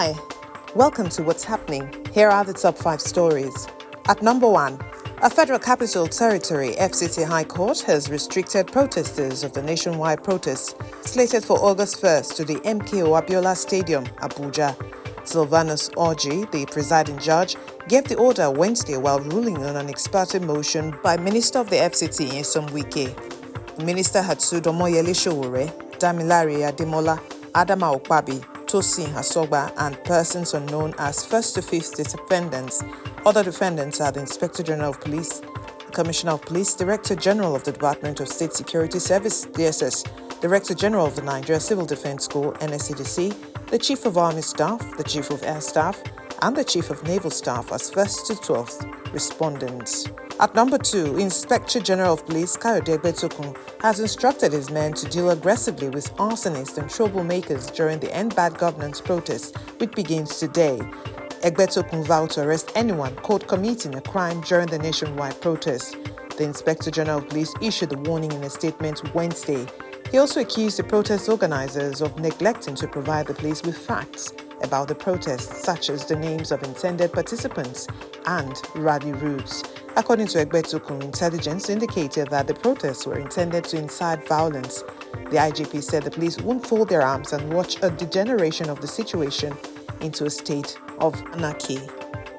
Hi, welcome to What's Happening. Here are the top 5 stories. At number 1, a Federal Capital Territory FCT High Court has restricted protesters of the nationwide protests slated for August 1st to the MKO Abiola Stadium, Abuja. Sylvanus Orji, the presiding judge, gave the order Wednesday while ruling on an ex parte motion by Minister of the FCT Nyesom Wike. The minister had sued Omoyele Sowore, Damilare Ademola, Adama Okpabi, Tosin Hasogba, and persons unknown as first to fifth defendants. Other defendants are the Inspector General of Police, the Commissioner of Police, Director General of the Department of State Security Service, DSS, Director General of the Nigeria Civil Defense School, NSCDC, the Chief of Army Staff, the Chief of Air Staff, and the Chief of Naval Staff as first to 12th respondents. At number 2, Inspector General of Police Kayode Egbetokun has instructed his men to deal aggressively with arsonists and troublemakers during the End Bad Governance protest, which begins today. Egbetokun vowed to arrest anyone caught committing a crime during the nationwide protest. The Inspector General of Police issued the warning in a statement Wednesday. He also accused the protest organizers of neglecting to provide the police with facts about the protests, such as the names of intended participants and rally routes. According to Egbetokun, intelligence indicated that the protests were intended to incite violence. The IGP said the police won't fold their arms and watch a degeneration of the situation into a state of anarchy.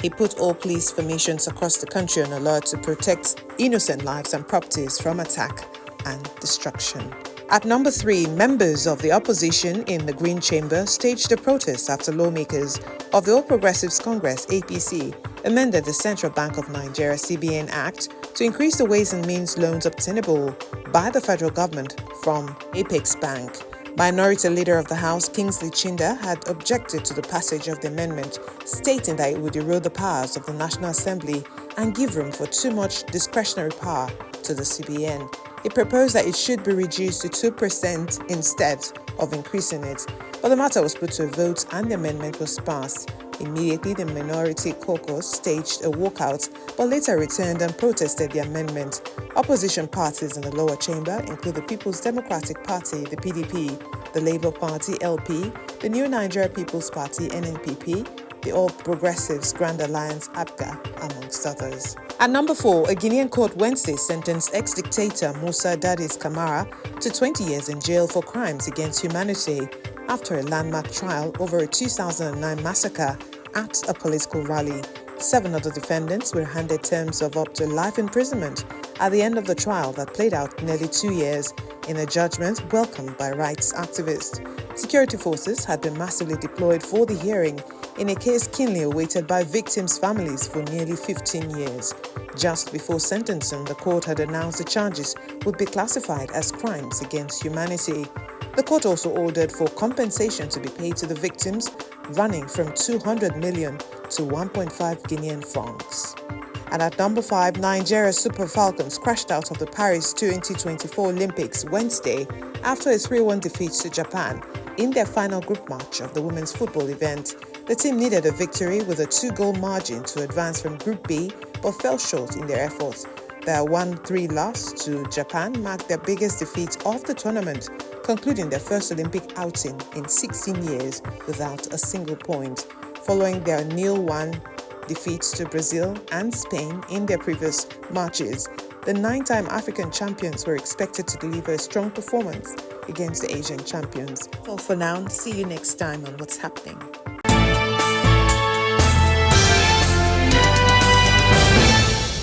He put all police formations across the country on alert to protect innocent lives and properties from attack and destruction. At number 3, members of the opposition in the Green Chamber staged a protest after lawmakers of the All Progressives Congress (APC) amended the Central Bank of Nigeria (CBN) Act to increase the ways and means loans obtainable by the federal government from Apex Bank. Minority Leader of the House, Kingsley Chinda, had objected to the passage of the amendment, stating that it would erode the powers of the National Assembly and give room for too much discretionary power to the CBN. He proposed that it should be reduced to 2% instead of increasing it, but the matter was put to a vote and the amendment was passed. Immediately, the minority caucus staged a walkout, but later returned and protested the amendment. Opposition parties in the lower chamber include the People's Democratic Party, the PDP, the Labour Party, LP, the New Nigeria People's Party, NNPP, the All Progressives Grand Alliance, APGA, amongst others. At number 4, a Guinean court Wednesday sentenced ex-dictator Musa Dadis Camara to 20 years in jail for crimes against humanity after a landmark trial over a 2009 massacre at a political rally. 7 other defendants were handed terms of up to life imprisonment at the end of the trial that played out nearly 2 years in a judgment welcomed by rights activists. Security forces had been massively deployed for the hearing in a case keenly awaited by victims' families for nearly 15 years. Just before sentencing, the court had announced the charges would be classified as crimes against humanity. The court also ordered for compensation to be paid to the victims, running from 200 million to 1.5 Guinean francs. And at number 5, Nigeria's Super Falcons crashed out of the Paris 2024 Olympics Wednesday after a 3-1 defeat to Japan in their final group match of the women's football event. The team needed a victory with a 2-goal margin to advance from Group B, but fell short in their efforts. Their 1-3 loss to Japan marked their biggest defeat of the tournament, concluding their first Olympic outing in 16 years without a single point. Following their 0-1 defeats to Brazil and Spain in their previous matches, the 9-time African champions were expected to deliver a strong performance against the Asian champions. So for now, see you next time on What's Happening.